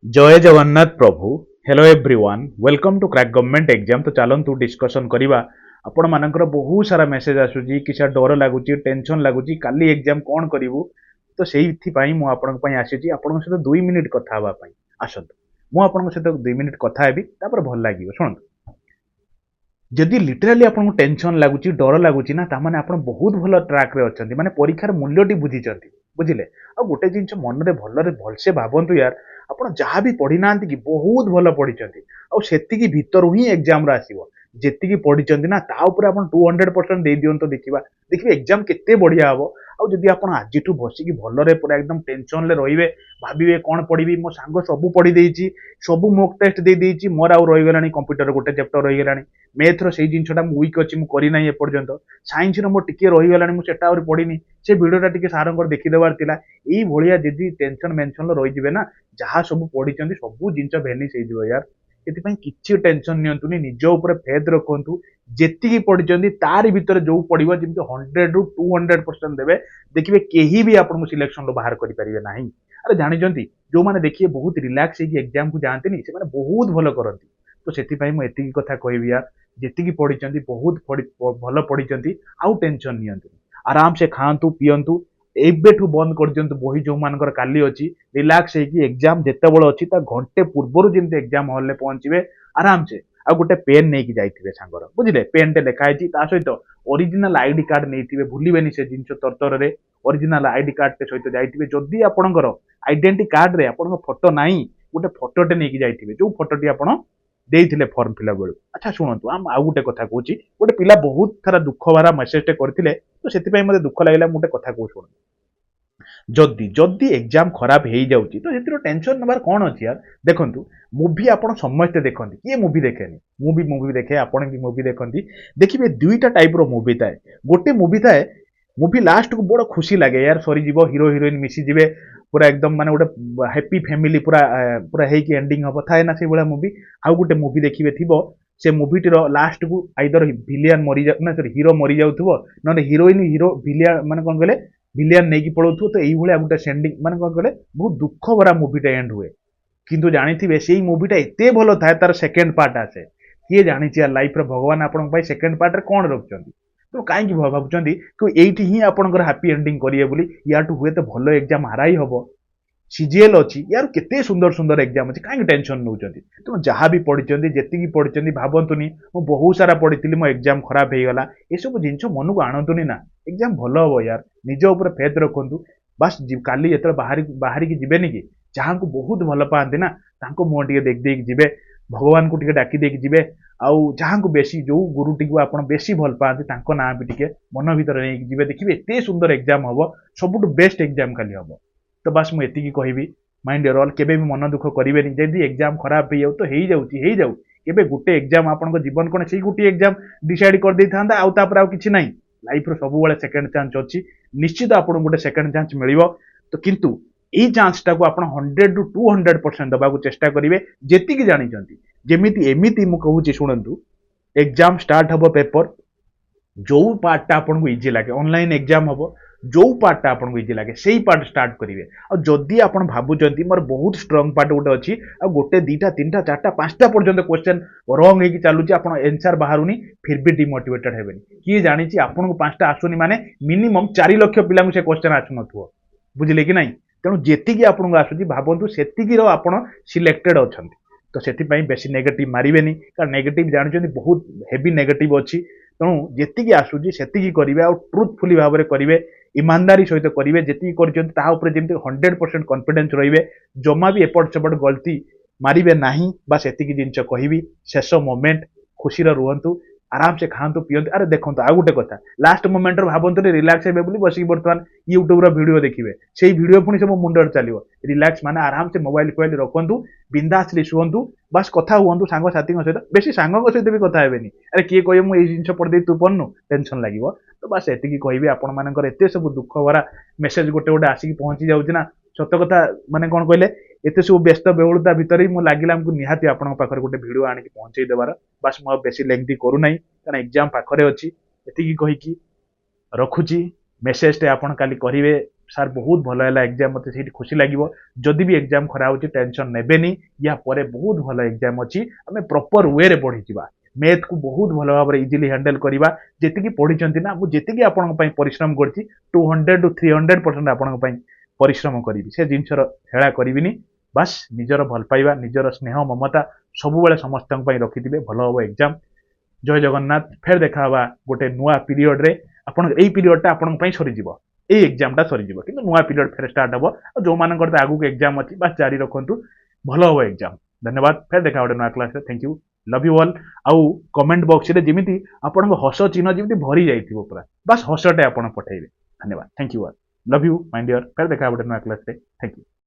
जय जगन्नाथ प्रभु। Hello everyone, welcome to crack government exam. तो चलतु डिस्कशन करवा। आपण मानकर बहुत सारा मेसेज आसूची कि सर डर लगुच टेंशन लगुच काली एग्जाम कौन करूँ। तो से आसी आपण सहित 2 मिनिट कथा हाँवाई आसतु मुझे सहित 2 मिनिट कथा हेबी तापर भल लगे शुणु। जदि लिटराली आपको टेंशन लगुच डर लगुच ना ताने आप बहुत भल ट्राक रे अच्छा माने परीक्षार मूल्यटी बुझी बुझिले। आ गोटे जिन मन में भलसे भावतु यार आप जहाँ भी पढ़ी ना कि बहुत भल पढ़ी आती भितर ही एग्जाम आसो जी पढ़ी ना तापर आप 200% दे दिंतु देखा देखिए एग्जाम केते बढ़िया हम। आदि आप आज बसिकी भलरे पूरा एकदम टेंशन रे भावे कौन पढ़ी मो सांग सब पढ़ी देती सब मोक टेस्ट दे देती मोर आउ रहीगला कंप्यूटर गोटे चैप्टर रहीगला मैथ्र से जिनटा वीक अच्छी मुझे एपर्यंत सैंस मोर टिके रहीगला मुझे पढ़ी से भिडटा टी सार देखीदेवार यही भाया जी टेंशन मेनसन रही ना जहाँ सब पढ़ी सब जिन भेनिश हो यार। ସେଥିପାଇଁ କିଛି ଟେନସନ ନିଅନ୍ତୁନି, ନିଜ ଉପରେ ଫେଥ ରଖନ୍ତୁ। ଯେତିକି ପଢିଛନ୍ତି ତାରି ଭିତରେ ଯୋଉ ପଢିବ ଯେମିତି 100 ରୁ 200% ଦେବେ, ଦେଖିବେ କେହି ବି ଆପଣଙ୍କୁ ସିଲେକ୍ସନ ରୁ ବାହାର କରିପାରିବେ ନାହିଁ। ଆରେ ଜାଣିଛନ୍ତି ଯୋଉମାନେ ଦେଖିବେ ବହୁତ ରିଲାକ୍ସ ହେଇକି ଏକ୍ଜାମ କୁ ଯାଆନ୍ତିନି ସେମାନେ ବହୁତ ଭଲ କରନ୍ତି। ତ ସେଥିପାଇଁ ମୁଁ ଏତିକି କଥା କହିବି ୟାର, ଯେତିକି ପଢିଛନ୍ତି ବହୁତ ଭଲ ପଢିଛନ୍ତି, ଆଉ ଟେନସନ ନିଅନ୍ତୁନି। ଆରାମ ସେ ଖାଆନ୍ତୁ ପିଅନ୍ତୁ, एबेठू बंद कर दियंतु बही जो मानकर काली अच्छी रिलैक्स होगी एग्जाम जितेबाला अच्छी घंटे पूर्वर जमी एग्जाम हॉल में पहुंचे आराम से आ गोटे पेन नहीं जाइए सांगर बुझे पेन टे लिखाई सहित ओरिजिनल आईडी कार्ड नहीं भूलें से जिन तरतर में ओरिजिनल आईडी कार्ड सहित जाइए जदि आपंकर आइडेंटी कार्ड रे आप फोटो ना गोटे फोटोटे नहीं जाइए जो फोटोटी आप देइथिले फॉर्म फिलअप बेलू। अच्छा शुणु आम आउ गोटे कथा कहूँ गोटे पिला बहुत सारा दुख भरा मेसेज करते तो से मत दुख लगे गोटे कथा कहूँ शुणु। जदि जदि एग्जाम खराब हो जाऊँगी तो ये टेंशन नबार कौन अच्छी यार। देखो मुवी आप समस्ते देखते किए मुवी देखेनि मुवी देखे आपन भी मुवी देखती देखिए दुईटा टाइप रो मुवी थाए। गोटे मुवी थाए मुवी लास्ट को बड़ खुशी लगे यार सरीज हिरो हिरोइन मिसीजे पूरा एकदम माने गोटे हैप्पी फैमिली पूरा पूरा हेकी एंडिंग हम थाए ना से भाया मुवी। आउ गोटे मुवी देखिए थी से मुवीटर लास्ट को आइदर विलियन मरी ना सरी हिरो मरी जाऊ ना हिरोइन हिरो विलियन माने कौन कहले विलियन नहीं पड़ो तो यही गोटे सेंडिंग माने कौन कहले बहुत दुख भरा मुवीटा एंड हुए। किंतु जानी से मुवीटा एत भल थाए तार सेकेंड पार्ट आसे किए जानी यार लाइफ रे भगवान आपण सेकेंड पार्ट रे कौन रखुच्च तो कहीं भावुं कि ये ही आपंकर हापी एंडिंग करेंगे बोली या हुए तो भल एग्जाम आरआई हम सीजीएल अच्छी यार केते सुंदर सुंदर एग्जाम अच्छी कहीं टेंशन नौ तुम जहाँ भी पढ़ी जी पढ़ी भावतुनि मुझे बहुत सारा पढ़ी मो एग्जाम खराब हो गला ये सब जिन मन को आणतुनि ना एग्जाम भल हम यार निज उपर फेथ रखु बास काली जो बाहर की जीवेनि कि जहाँ को बहुत भल पाती ना मुँह टे देख देख जी भगवान को टे डाकी देख जी आउ जहाँ को बेसी जो गुरुटी को आप बेसी भल पाती ना भी टे मन भर नहीं जी देखिए एत सुंदर एग्जाम हम सबुठ बेस्ट एग्जाम खाली हम। तो बस मुझे कहबी माइंड योर ऑल केबे भी मन दुख करेंगे जदि एग्जाम खराब हो जाऊ तो हो जाऊ केबे गोटे एग्जाम आपन जीवन कौन से गोटे एग्जाम डिसाइड कर दे था आउ कि ना लाइफ सब सेकेंड चांस अच्छी निश्चित आपको गोटे सेकेंड चांस मिल। तो किंतु यही चांस टाक आप 100 ରୁ 200% दबा चेष्टा करेंगे जी जानते जमीती एमती मुझे शुणु एग्जाम स्टार्ट हम पेपर जो पार्टा आपको इजी लगे ऑनलाइन एग्जाम हम जो पार्टा आपको इजी लगे से ही पार्ट स्टार्ट करेंगे। आदि आप भावुं मोर बहुत स्ट्रंग पार्ट गोटे अच्छी आ गोटे दुईटा तीनटा चार्टा पांचटा पर्यटन क्वेश्चन रंग होगी चलुची आप एनसर बाहर फिर भी डिमोटिवेटेड हेबेनी किए जानी आपको पांचटा आसुनी माने मिनिमम 4 लाख पिला से क्वेश्चन आसुन बुझे कि नहीं तेणु जी आपको आसूँ भावतु से आप सिलेक्टेड अच्छा। तो से बेसी नेगेटिव मारे कारण नेगेटिव जानते बहुत हेवी नेगेटिव अच्छी तेणु जी आसूँ से करेंगे आ ट्रुथफुली भाव में करेंगे ईमानदारी सहित करेंगे जी कर 100% कॉन्फिडेंस रे जमा भी एपट सेपट गलती मारे ना बस एतिकी जिनस कहबी शेष मोमेंट खुशी रुहतु आराम से खातु पीयंतु। अरे देखो आ गोटे कथा लास्ट मोमेंट भावतु रिलैक्स हे बस बर्तमान यूट्यूब वीडियो देखिए से वीडियो पुणी सब मुंडे चलो रिलैक्स माने आराम से मोबाइल फोबाइल रखु बिंदासली शुहतु बस कथा हूँ सांग साथी सहित बेसी सांग सहित भी कथा हेनी अरे किए कहे मुझे जिन पढ़ी तू पढ़नु टेंशन लगे। तो बस एति कहबी आपण मानकर एत सब दुख भरा मेसेज गोटे गोटे आसिक पहुंची जाऊँ ना सत कथा माने कौन कहले एत सब व्यस्त बहुलता भितर ही मुझे लगे आमको निहाती आपण पाखे गोटे वीडियो आणिक पहुंचे देवार बस मुझे बेसी लेंथी करूना कारण एग्जाम पाखे अच्छी एति कहीकि रखुची मेसेज टे आपण काली करेंगे ସାର୍ ବହୁତ ଭଲ ହେଲା ଏକ୍ଜାମ, ମୋତେ ସେଇଠି ଖୁସି ଲାଗିବ। ଯଦି ବି ଏକ୍ଜାମ ଖରା ହେଉଛି ଟେନସନ୍ ନେବେନି, ୟା ପରେ ବହୁତ ଭଲ ଏକ୍ଜାମ ଅଛି, ଆମେ ପ୍ରପର ୱେରେ ପଢ଼ିଯିବା। ମ୍ୟାଥକୁ ବହୁତ ଭଲ ଭାବରେ ଇଜିଲି ହ୍ୟାଣ୍ଡେଲ କରିବା। ଯେତିକି ପଢ଼ିଛନ୍ତି ନା, ମୁଁ ଯେତିକି ଆପଣଙ୍କ ପାଇଁ ପରିଶ୍ରମ କରିଛି 200 ରୁ 300% ଆପଣଙ୍କ ପାଇଁ ପରିଶ୍ରମ କରିବି, ସେ ଜିନିଷର ହେଳା କରିବିନି। ବାସ୍ ନିଜର ଭଲ ପାଇବା, ନିଜର ସ୍ନେହ ମମତା ସବୁବେଳେ ସମସ୍ତଙ୍କ ପାଇଁ ରଖିଥିବେ, ଭଲ ହବ ଏକ୍ଜାମ। ଜୟ ଜଗନ୍ନାଥ। ଫେର ଦେଖା ହବା ଗୋଟେ ନୂଆ ପିରିୟଡରେ। ଆପଣ ଏଇ ପିରିୟଡଟା ଆପଣଙ୍କ ପାଇଁ ସରିଯିବ, ଏଇ ଏକ୍ଜାମଟା ସରିଯିବ, କିନ୍ତୁ ନୂଆ ପିରିୟଡ ଫେର ଷ୍ଟାର୍ଟ ହବ। ଆଉ ଯୋଉମାନଙ୍କର ତ ଆଗକୁ ଏକ୍ଜାମ ଅଛି ବାସ୍ ଜାରି ରଖନ୍ତୁ, ଭଲ ହବ ଏକ୍ଜାମ। ଧନ୍ୟବାଦ। ଫେର ଦେଖା ଗୋଟେ ନୂଆ କ୍ଲାସରେ। Thank you, love you all. ଆଉ କମେଣ୍ଟ ବକ୍ସରେ ଯେମିତି ଆପଣଙ୍କ ହସ ଚିହ୍ନ ଯେମିତି ଭରି ଯାଇଥିବ ପୁରା, ବାସ୍ ହସଟେ ଆପଣ ପଠେଇବେ। ଧନ୍ୟବାଦ। Thank you all, love you my dear. ଫେର ଦେଖା ଗୋଟେ ନୂଆ କ୍ଲାସରେ। Thank you.